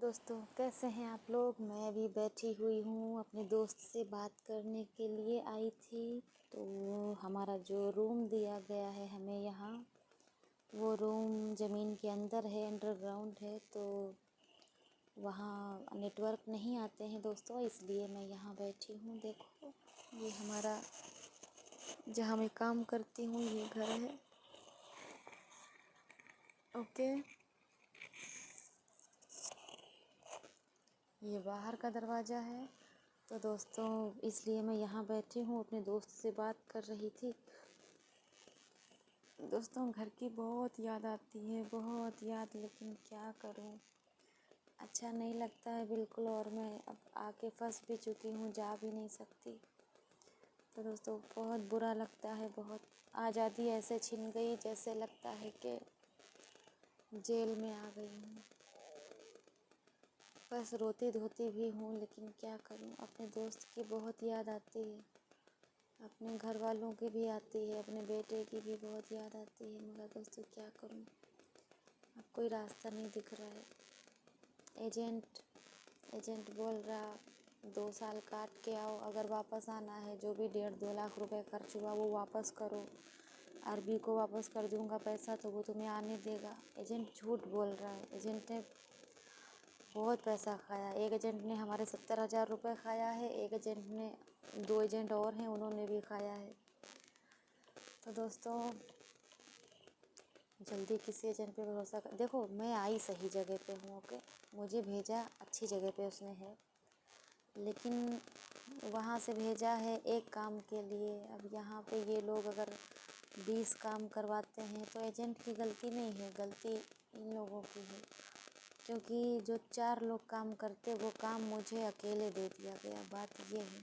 दोस्तों कैसे हैं आप लोग। मैं भी बैठी हुई हूँ, अपने दोस्त से बात करने के लिए आई थी। तो हमारा जो रूम दिया गया है हमें यहाँ, वो रूम ज़मीन के अंदर है, अंडरग्राउंड है। तो वहाँ नेटवर्क नहीं आते हैं दोस्तों, इसलिए मैं यहाँ बैठी हूँ। देखो ये हमारा जहाँ मैं काम करती हूँ ये घर है। ओके, ये बाहर का दरवाज़ा है। तो दोस्तों इसलिए मैं यहाँ बैठी हूँ, अपने दोस्त से बात कर रही थी। दोस्तों घर की बहुत याद आती है, बहुत याद, लेकिन क्या करूँ, अच्छा नहीं लगता है बिल्कुल। और मैं अब आके फंस भी चुकी हूँ, जा भी नहीं सकती। तो दोस्तों बहुत बुरा लगता है, बहुत। आज़ादी ऐसे छिन गई जैसे लगता है कि जेल में आ गई हूँ। बस रोती धोती भी हूँ, लेकिन क्या करूँ, अपने दोस्त की बहुत याद आती है, अपने घर वालों की भी आती है, अपने बेटे की भी बहुत याद आती है। मगर दोस्तों क्या करूँ, अब कोई रास्ता नहीं दिख रहा है। एजेंट बोल रहा 2 साल काट के आओ, अगर वापस आना है जो भी 1.5-2 लाख रुपए खर्च हुआ वो वापस करो। आरबी को वापस कर दूंगा पैसा तो वो तुम्हें आने देगा। एजेंट झूठ बोल रहा है। एजेंट ने बहुत पैसा खाया। एक एजेंट ने हमारे 70,000 रुपये खाया है, एक एजेंट ने 2 एजेंट और हैं उन्होंने भी खाया है। तो दोस्तों जल्दी किसी एजेंट पे भरोसा कर। देखो मैं आई सही जगह पे हूँ, ओके, मुझे भेजा अच्छी जगह पे उसने है, लेकिन वहाँ से भेजा है एक काम के लिए। अब यहाँ पे ये लोग अगर 20 काम करवाते हैं तो एजेंट की गलती नहीं है, गलती इन लोगों की है, क्योंकि जो 4 लोग काम करते वो काम मुझे अकेले दे दिया गया। बात ये है,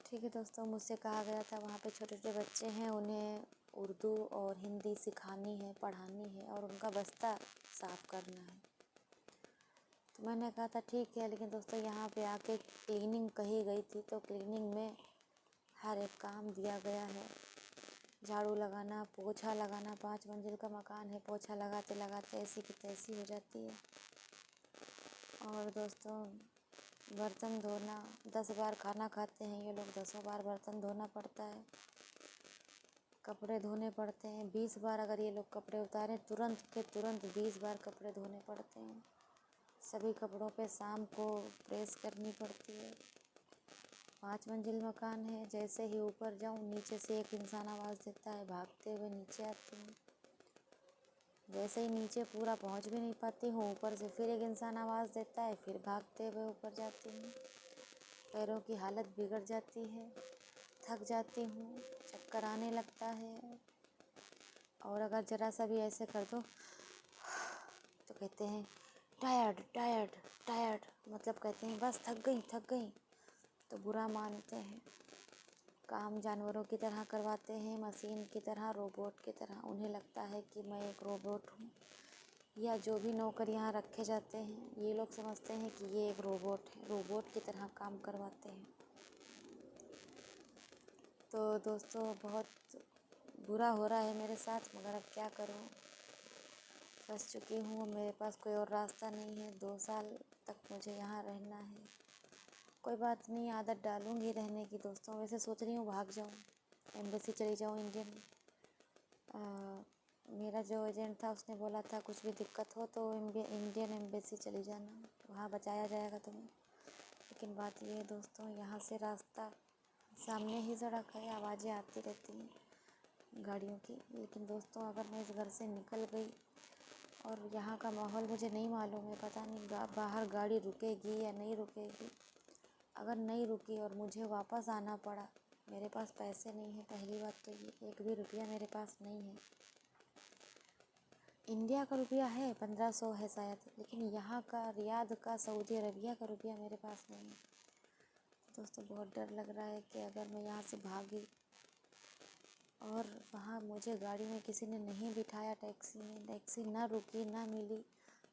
ठीक है दोस्तों। मुझसे कहा गया था वहाँ पे छोटे छोटे बच्चे हैं, उन्हें उर्दू और हिंदी सिखानी है, पढ़ानी है और उनका बस्ता साफ़ करना है। तो मैंने कहा था ठीक है, लेकिन दोस्तों यहाँ पे आके क्लीनिंग कही गई थी, तो क्लीनिंग में हर एक काम दिया गया है। झाड़ू लगाना, पोछा लगाना, 5 मंजिल का मकान है, पोछा लगाते लगाते ऐसी की तैसी हो जाती है। और दोस्तों बर्तन धोना, 10 बार खाना खाते हैं ये लोग, 10 बार बर्तन धोना पड़ता है। कपड़े धोने पड़ते हैं 20 बार। अगर ये लोग कपड़े उतारें तुरंत के तुरंत 20 बार कपड़े धोने पड़ते हैं। सभी कपड़ों पे शाम को प्रेस करनी पड़ती है। 5 मंजिल मकान है, जैसे ही ऊपर जाऊँ नीचे से एक इंसान आवाज़ देता है, भागते हुए नीचे आती हूँ। जैसे ही नीचे पूरा पहुँच भी नहीं पाती हूँ, ऊपर से फिर एक इंसान आवाज़ देता है, फिर भागते हुए ऊपर जाती हूँ। पैरों की हालत बिगड़ जाती है, थक जाती हूँ, चक्कर आने लगता है। और अगर ज़रा सा भी ऐसे कर दो तो कहते हैं टायर्ड टायर्ड टायर्ड, मतलब कहते हैं बस थक गई। तो बुरा मानते हैं। काम जानवरों की तरह करवाते हैं, मशीन की तरह, रोबोट की तरह। उन्हें लगता है कि मैं एक रोबोट हूँ, या जो भी नौकर यहाँ रखे जाते हैं ये लोग समझते हैं कि ये एक रोबोट है, रोबोट की तरह काम करवाते हैं। तो दोस्तों बहुत बुरा हो रहा है मेरे साथ, मगर अब क्या करूँ, फंस चुकी हूँ। मेरे पास कोई और रास्ता नहीं है। 2 साल तक मुझे यहाँ रहना है। कोई बात नहीं, आदत डालूँगी रहने की दोस्तों। वैसे सोच रही हूँ भाग जाऊँ, एम्बेसी चली जाऊँ इंडियन। मेरा जो एजेंट था उसने बोला था कुछ भी दिक्कत हो तो इंडियन एम्बेसी चली जाना, वहाँ बचाया जाएगा तुम्हें। लेकिन बात ये है दोस्तों, यहाँ से रास्ता सामने ही सड़क है, आवाज़ें आती रहती हैं गाड़ियों की। लेकिन दोस्तों अगर मैं इस घर से निकल गई, और यहाँ का माहौल मुझे नहीं मालूम है, पता नहीं बाहर गाड़ी रुकेगी या नहीं रुकेगी। अगर नहीं रुकी और मुझे वापस आना पड़ा, मेरे पास पैसे नहीं है, पहली बात तो ये, 1 भी रुपया मेरे पास नहीं है। इंडिया का रुपया है 1500 है शायद, लेकिन यहाँ का, रियाद का, सऊदी अरबिया का रुपया मेरे पास नहीं है। दोस्तों बहुत डर लग रहा है कि अगर मैं यहाँ से भागी और वहाँ मुझे गाड़ी में किसी ने नहीं बिठाया, टैक्सी ना रुकी ना मिली,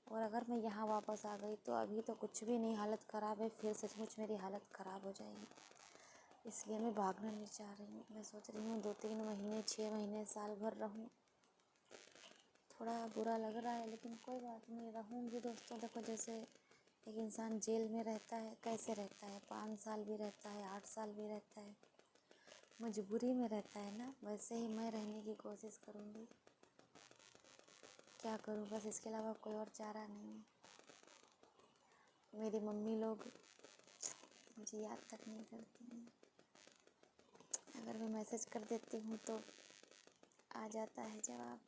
और अगर मैं यहाँ वापस आ गई तो अभी तो कुछ भी नहीं, हालत ख़राब है, फिर सचमुच मेरी हालत ख़राब हो जाएगी। इसलिए मैं भागना नहीं चाह रही हूँ। मैं सोच रही हूँ 2-3 महीने, 6 महीने, साल भर रहूँ, थोड़ा बुरा लग रहा है, लेकिन कोई बात नहीं, रहूँगी दोस्तों। देखो जैसे एक इंसान जेल में रहता है, कैसे रहता है, 5 साल भी रहता है, 8 साल भी रहता है, मजबूरी में रहता है ना, वैसे ही मैं रहने की कोशिश करूँगी। क्या करूँ, बस इसके अलावा कोई और चारा नहीं है। मेरी मम्मी लोग मुझे याद तक नहीं करती हैं। अगर मैं मैसेज कर देती हूँ तो आ जाता है जवाब,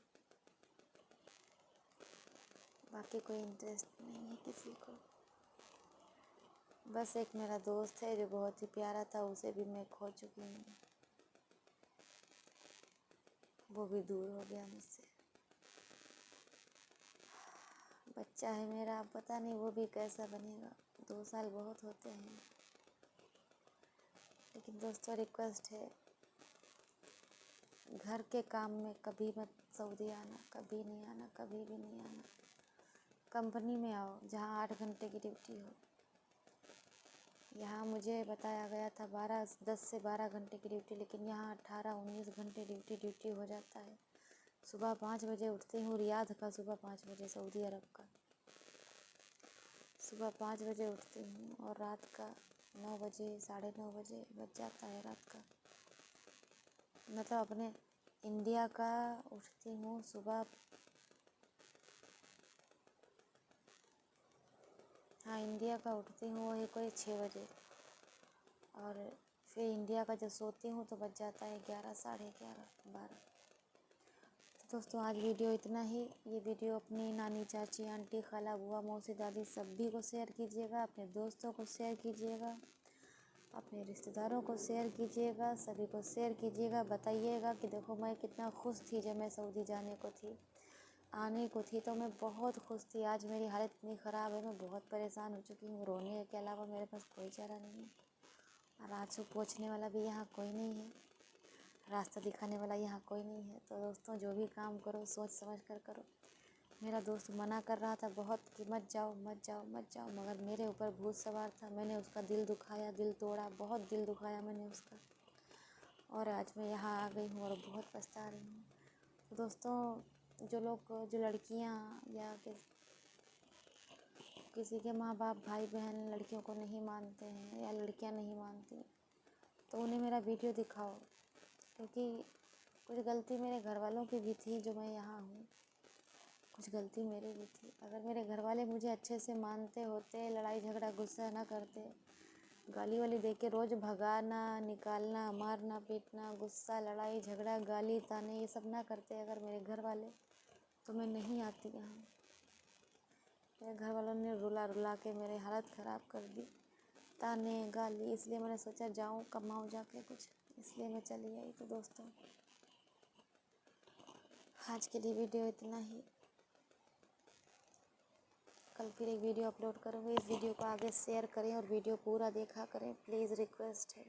बाकी कोई इंटरेस्ट नहीं है किसी को। बस एक मेरा दोस्त है जो बहुत ही प्यारा था, उसे भी मैं खो चुकी हूँ, वो भी दूर हो गया मुझसे। बच्चा है मेरा, अब पता नहीं वो भी कैसा बनेगा। 2 साल बहुत होते हैं। लेकिन दोस्तों रिक्वेस्ट है, घर के काम में कभी मत सऊदी आना, कभी नहीं आना, कभी भी नहीं आना। कंपनी में आओ जहाँ 8 घंटे की ड्यूटी हो। यहाँ मुझे बताया गया था 10 से 12 घंटे की ड्यूटी, लेकिन यहाँ 18-19 घंटे ड्यूटी हो जाता है। सुबह 5 बजे उठती हूँ, रियाद का सुबह 5 बजे, सऊदी अरब का सुबह 5 बजे उठती हूँ, और रात का 9 बजे 9:30 बजे बज जाता है रात का। मतलब अपने इंडिया का उठती हूँ सुबह, हाँ इंडिया का उठती हूँ वही कोई 6 बजे, और फिर इंडिया का जब सोती हूँ तो बज जाता है 11, 11:30, 12। तो दोस्तों आज वीडियो इतना ही। ये वीडियो अपनी नानी, चाची, आंटी, खाला, बुआ, मौसी, दादी सभी को शेयर कीजिएगा, अपने दोस्तों को शेयर कीजिएगा, अपने रिश्तेदारों को शेयर कीजिएगा, सभी को शेयर कीजिएगा। बताइएगा कि देखो मैं कितना खुश थी जब मैं सऊदी आने को थी, तो मैं बहुत खुश थी। आज मेरी हालत इतनी ख़राब है, मैं बहुत परेशान हो चुकी हूँ। रोने के अलावा मेरे पास कोई चारा नहीं है, और आंसू पोंछने वाला भी यहाँ कोई नहीं है, रास्ता दिखाने वाला यहाँ कोई नहीं है। तो दोस्तों जो भी काम करो सोच समझ कर करो। मेरा दोस्त मना कर रहा था बहुत कि मत जाओ मत जाओ मत जाओ, मगर मेरे ऊपर भूत सवार था। मैंने उसका दिल दुखाया, दिल तोड़ा, बहुत दिल दुखाया मैंने उसका, और आज मैं यहाँ आ गई हूँ और बहुत पछता रही हूँ। तो दोस्तों जो लड़कियाँ या किसी के माँ बाप, भाई बहन लड़कियों को नहीं मानते हैं, या लड़कियाँ नहीं मानती, तो उन्हें मेरा वीडियो दिखाओ, क्योंकि कुछ गलती मेरे घर वालों की भी थी जो मैं यहाँ हूँ, कुछ गलती मेरी भी थी। अगर मेरे घर वाले मुझे अच्छे से मानते होते, लड़ाई झगड़ा गुस्सा ना करते, गाली वाली दे के रोज़ भगाना, निकालना, मारना, पीटना, गुस्सा, लड़ाई झगड़ा, गाली ताने, ये सब ना करते अगर मेरे घर वाले, तो मैं नहीं आती यहाँ। मेरे घर वालों ने रुला रुला के मेरी हालत ख़राब कर दी, ताने गाली, इसलिए मैंने सोचा जाऊँ कमाऊँ जाके कुछ, इसलिए मैं चली आई। तो दोस्तों आज के लिए वीडियो इतना ही। कल फिर एक वीडियो अपलोड करूँगी। इस वीडियो को आगे शेयर करें और वीडियो पूरा देखा करें, प्लीज़ रिक्वेस्ट है।